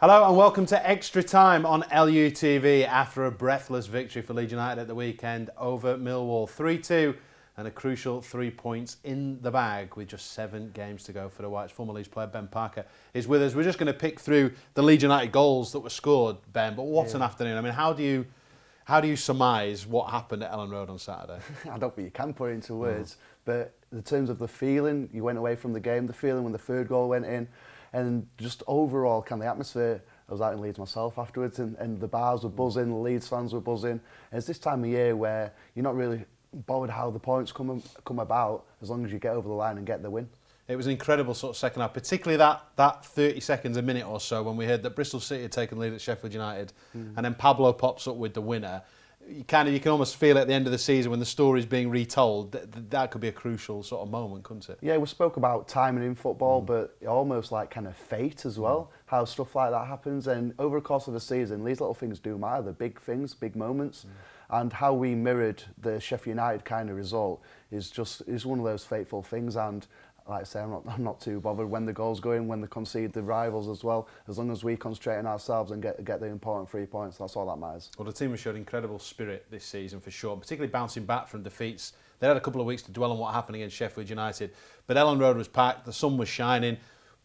Hello and welcome to Extra Time on LUTV after a breathless victory for Leeds United at the weekend over Millwall. 3-2 and a crucial 3 points in the bag with just 7 games to go for the Whites. Former Leeds player Ben Parker is with us. We're just going to pick through the Leeds United goals that were scored, Ben, but what an afternoon. I mean, how do you surmise what happened at Elland Road on Saturday? I don't think you can put it into words, but in terms of the feeling, you went away from the game, the feeling when the third goal went in, and just overall, the atmosphere. I was out in Leeds myself afterwards, and the bars were buzzing, the Leeds fans were buzzing. And it's this time of year where you're not really bothered how the points come about, as long as you get over the line and get the win. It was an incredible sort of second half, particularly that 30 seconds, a minute or so, when we heard that Bristol City had taken the lead at Sheffield United, and then Pablo pops up with the winner. You can almost feel at the end of the season when the story's being retold that could be a crucial sort of moment, couldn't it? Yeah, we spoke about timing in football, but almost like kind of fate as well, how stuff like that happens. And over the course of the season, these little things do matter, the big things, big moments. And how we mirrored the Sheffield United kind of result is one of those fateful things. And like I say, I'm not too bothered when the goals go in, when they concede the rivals as well. As long as we concentrate on ourselves and get the important 3 points, that's all that matters. Well, the team has showed incredible spirit this season for sure, particularly bouncing back from defeats. They had a couple of weeks to dwell on what happened against Sheffield United, but Elland Road was packed, the sun was shining,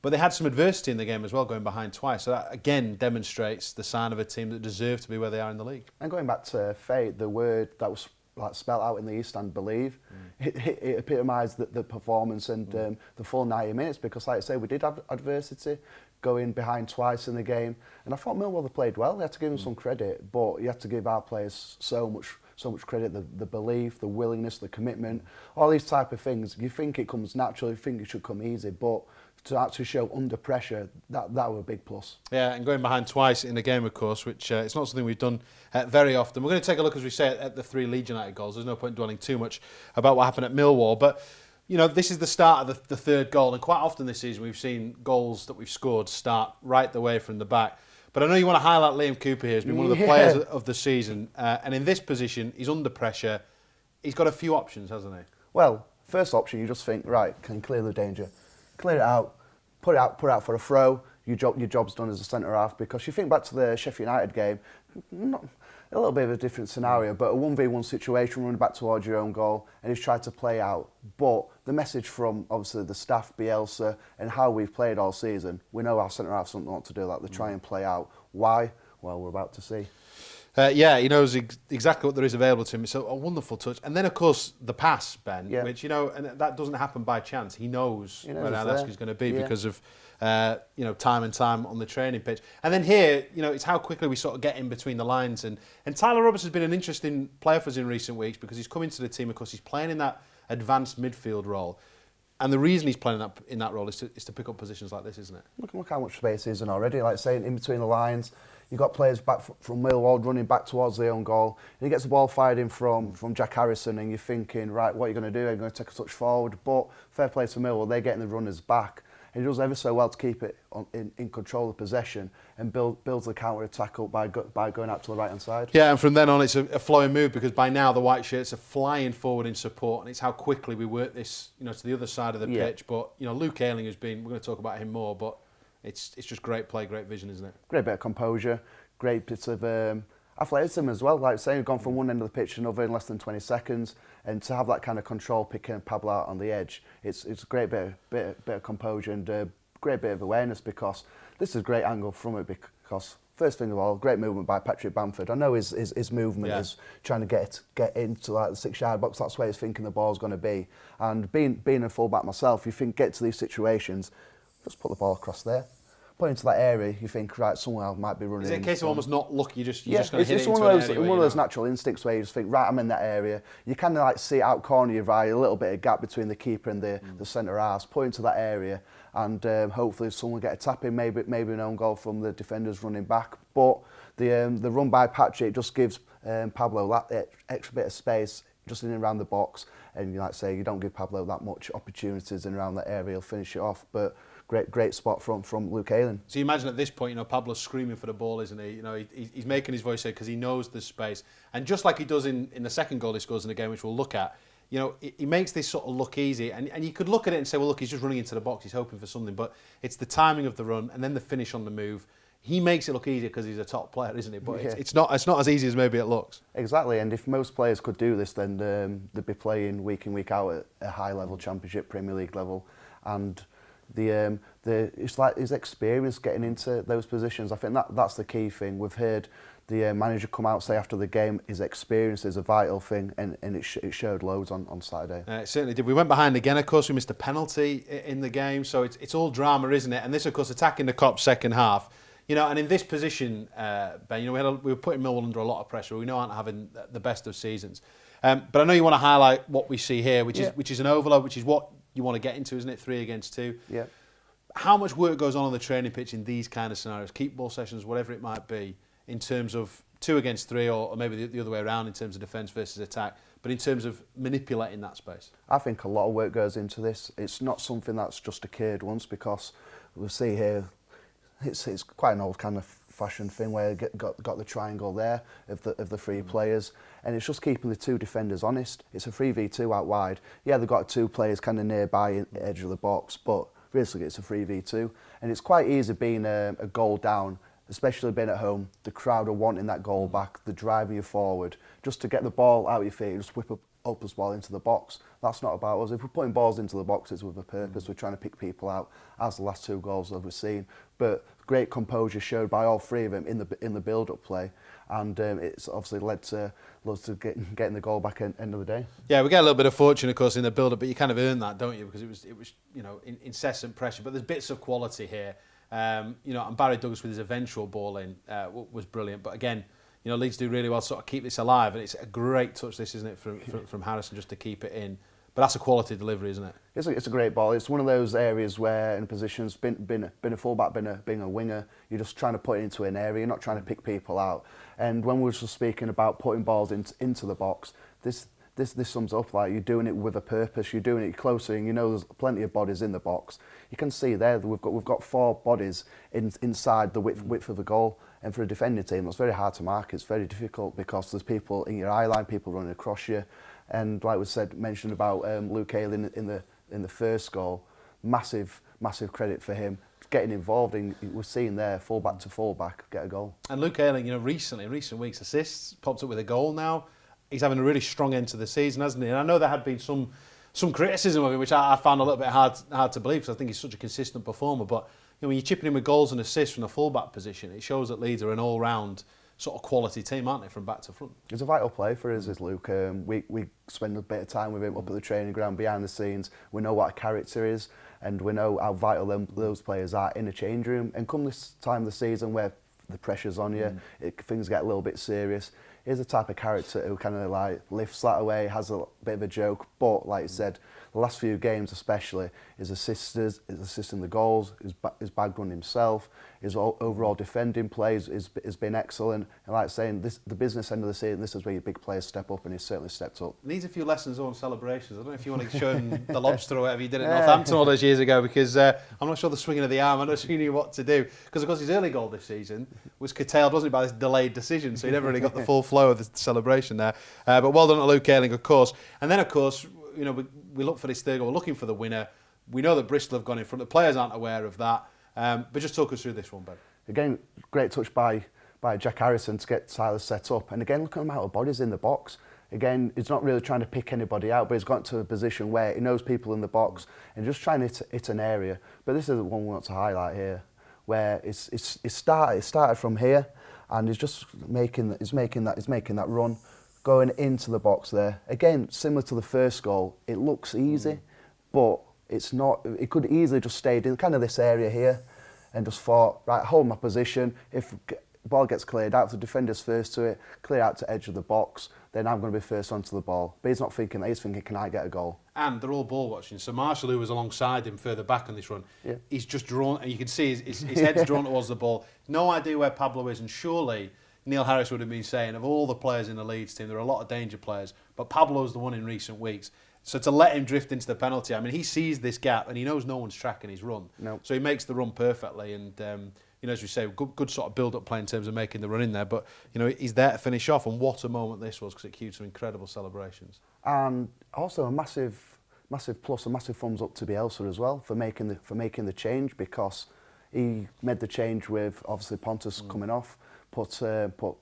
but they had some adversity in the game as well, going behind twice. So that again demonstrates the sign of a team that deserve to be where they are in the league. And going back to fate, the word that was spelled out in the East Stand, believe, it epitomised the performance and the full 90 minutes, because like I say, we did have adversity going behind twice in the game, and I thought Millwall had played well. They had to give them some credit, but you had to give our players so much credit, the belief, the willingness, the commitment, all these type of things. You think it comes naturally, you think it should come easy, but to actually show under pressure, that was a big plus. Yeah, and going behind twice in the game, of course, which it's not something we've done very often. We're going to take a look, as we say, at the 3 Leeds United goals. There's no point dwelling too much about what happened at Millwall, but you know, this is the start of the third goal, and quite often this season we've seen goals that we've scored start right the way from the back. But I know you want to highlight Liam Cooper here. He's been one of the players of the season, and in this position, he's under pressure. He's got a few options, hasn't he? Well, first option, you just think, right, can clear the danger. Clear it out, put it out for a throw. Your job's done as a centre half, because you think back to the Sheffield United game, not a little bit of a different scenario, but a 1v1 situation, running back towards your own goal, and he's tried to play out. But the message from obviously the staff, Bielsa, and how we've played all season, we know our centre halves don't want to do that. They try and play out. Why? Well, we're about to see. Yeah, he knows exactly what there is available to him. It's a wonderful touch. And then, of course, the pass, Ben, which, and that doesn't happen by chance. He knows where analyse is going to be because of, time and time on the training pitch. And then here, it's how quickly we sort of get in between the lines. And Tyler Roberts has been an interesting player for us in recent weeks, because he's come into the team, of course, he's playing in that advanced midfield role. And the reason he's playing in that role is to pick up positions like this, isn't it? Look how much space he's in already. Like saying, in between the lines, you've got players back from Millwall running back towards their own goal, and he gets the ball fired in from Jack Harrison, and you're thinking, right, what are you going to do? Are you going to take a touch forward? But fair play to Millwall, they're getting the runners back. And he does ever so well to keep it in control of possession and builds the counter-attack up by going out to the right-hand side. Yeah, and from then on it's a flowing move, because by now the white shirts are flying forward in support, and it's how quickly we work this to the other side of the pitch. But Luke Ayling has been, we're going to talk about him more, but it's just great play, great vision, isn't it? Great bit of composure, great bit of athleticism as well. Like saying, gone from one end of the pitch to another in less than 20 seconds, and to have that kind of control, picking Pablo out on the edge, it's a great bit of composure and a great bit of awareness, because this is a great angle from it. Because first thing of all, great movement by Patrick Bamford. I know his movement is trying to get into like the 6-yard box. That's where he's thinking the ball's going to be. And being a fullback myself, you think get to these situations, just put the ball across there. Put into that area, you think, right, someone else might be running. Is it a case of almost not looking? You're just going to hit it's it into one an of those area one of those natural instincts where you just think, right, I'm in that area. You kind of like see out corner your eye, a little bit of gap between the keeper and the centre halves. Put into that area, and hopefully someone will get a tap in, maybe an own goal from the defenders running back. But the run by Patrick just gives Pablo that extra bit of space just in and around the box, and you you don't give Pablo that much opportunities in around that area. He'll finish it off, but. Great spot from Luke Ayling. So you imagine at this point, Pablo's screaming for the ball, isn't he? He's making his voice heard because he knows there's space. And just like he does in the second goal he scores in the game, which we'll look at, he makes this sort of look easy. And you could look at it and say, well, look, he's just running into the box, he's hoping for something. But it's the timing of the run and then the finish on the move. he makes it look easier because he's a top player, isn't it? But it's not as easy as maybe it looks. Exactly, and if most players could do this, then they'd be playing week in, week out at a high level Championship, Premier League level, and it's like his experience getting into those positions. I think that's the key thing. We've heard the manager come out say after the game his experience is a vital thing, and it showed loads on Saturday. It certainly did. We went behind again, of course. We missed a penalty in the game, so it's all drama, isn't it? And this, of course, attacking the Cop's second half. You know, and in this position, Ben, you know, we were putting Millwall under a lot of pressure. We know aren't having the best of seasons. But I know you want to highlight what we see here, which is an overload, which is what you want to get into, isn't it? 3 against 2. Yeah. How much work goes on the training pitch in these kind of scenarios, keep ball sessions, whatever it might be, in terms of 2 against 3, or maybe the other way around in terms of defence versus attack, but in terms of manipulating that space? I think a lot of work goes into this. It's not something that's just occurred once, because we'll see here, it's quite an old kind of fashioned thing where you got the triangle there of the 3 players, and it's just keeping the 2 defenders honest. It's a 3v2 out wide. Yeah, they've got 2 players kind of nearby in the edge of the box, but basically it's a 3v2, and it's quite easy being a goal down, especially being at home. The crowd are wanting that goal back, they're driving you forward. Just to get the ball out of your feet, just whip up as well into the box. That's not about us. If we're putting balls into the box, it's with a purpose. We're trying to pick people out, as the last 2 goals that we've seen. But great composure showed by all 3 of them in the build-up play, and it's obviously led to getting the goal back at the end of the day. Yeah, we get a little bit of fortune, of course, in the build-up, but you kind of earn that, don't you? Because it was you know, incessant pressure. But there's bits of quality here. You know, and Barry Douglas with his eventual ball in was brilliant. But again, you know, Leeds do really well to sort of keep this alive, and it's a great touch, this, isn't it, from Harrison, just to keep it in. But that's a quality delivery, isn't it? It's a great ball. It's one of those areas where, in positions, been a fullback, being a winger, you're just trying to put it into an area. You're not trying to pick people out. And when we were just speaking about putting balls into the box, this sums up, like, you're doing it with a purpose. You're doing it closer, and you know there's plenty of bodies in the box. You can see there that we've got 4 bodies inside the width of the goal. And for a defending team, that's very hard to mark. It's very difficult because there's people in your eye line, people running across you. And like we mentioned about Luke Hale in the first goal, massive credit for him getting involved. We're seeing there fullback to fullback get a goal. And Luke Hale, you know, recent weeks, assists, popped up with a goal now. He's having a really strong end to the season, hasn't he? And I know there had been some criticism of him, which I found a little bit hard to believe, because I think he's such a consistent performer. But you know, when you're chipping in with goals and assists from the full-back position, it shows that Leeds are an all-round sort of quality team, aren't they, from back to front? He's a vital player for us, is Luke. We spend a bit of time with him up at the training ground, behind the scenes. We know what a character is, and we know how vital those players are in the change room. And come this time of the season where the pressure's on you, things get a little bit serious, he's the type of character who kind of like lifts that away, has a bit of a joke, but like you said, the last few games especially, his assisting the goals, his bag run himself, his overall defending plays has been excellent. And like saying, the business end of the season, this is where your big players step up, and he's certainly stepped up. Needs a few lessons on celebrations. I don't know if you want to show him the lobster or whatever you did at Northampton all those years ago, because I'm not sure the swinging of the arm, I'm not sure he knew what to do. Because of course his early goal this season was curtailed, wasn't it, by this delayed decision, so he never really got the full flow of the celebration there. But well done to Luke Ayling, of course. And then, of course, you know, we look for this third goal, we're looking for the winner. We know that Bristol have gone in front, the players aren't aware of that. But just talk us through this one, Ben. Again, great touch by Jack Harrison to get Silas set up. And again, look at the amount of bodies in the box. Again, he's not really trying to pick anybody out, but he's got to a position where he knows people in the box and just trying to hit an area. But this is the one we want to highlight here, where it started from here, and he's just making that run, going into the box there. Again, similar to the first goal, it looks easy, but it's not. It could easily just stayed in kind of this area here, and just thought, right, hold my position. If the ball gets cleared out, if the defender's first to it, clear out to edge of the box, then I'm going to be first onto the ball. But he's not thinking that, he's thinking, can I get a goal? And they're all ball watching. So Marshall, who was alongside him further back on this run, he's just drawn, and you can see his head's drawn towards the ball. No idea where Pablo is, and surely Neil Harris would have been saying, of all the players in the Leeds team, there are a lot of danger players, but Pablo's the one in recent weeks. So to let him drift into the penalty, I mean, he sees this gap and he knows no one's tracking his run. No. So he makes the run perfectly, and you know, as we say, good sort of build-up play in terms of making the run in there. But you know, he's there to finish off, and what a moment this was, because it cued some incredible celebrations. And also a massive plus, a massive thumbs up to Bielsa as well for making the change, because he made the change with obviously Pontus coming off, put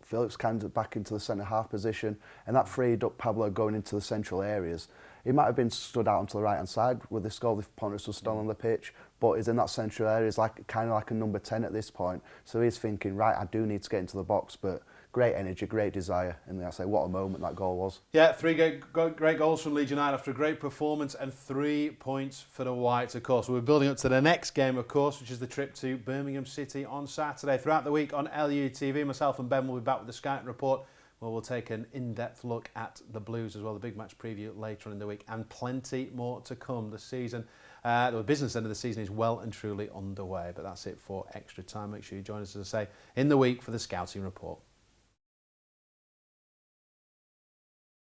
Phillips kind of back into the centre half position, and that freed up Pablo going into the central areas. He might have been stood out onto the right hand side with this goal if Pontus was still on the pitch, but he's in that central area. He's like kind of like a number 10 at this point. So he's thinking, right, I do need to get into the box, but great energy, great desire, and I say what a moment that goal was. Yeah, 3 great goals from Leeds United after a great performance, and 3 points for the Whites, of course. We're building up to the next game, of course, which is the trip to Birmingham City on Saturday. Throughout the week on LUTV, myself and Ben will be back with the Scouting Report, where we'll take an in-depth look at the Blues as well, the big match preview later on in the week, and plenty more to come. The season, the business end of the season is well and truly underway, but that's it for Extra Time. Make sure you join us, as I say, in the week for the Scouting Report.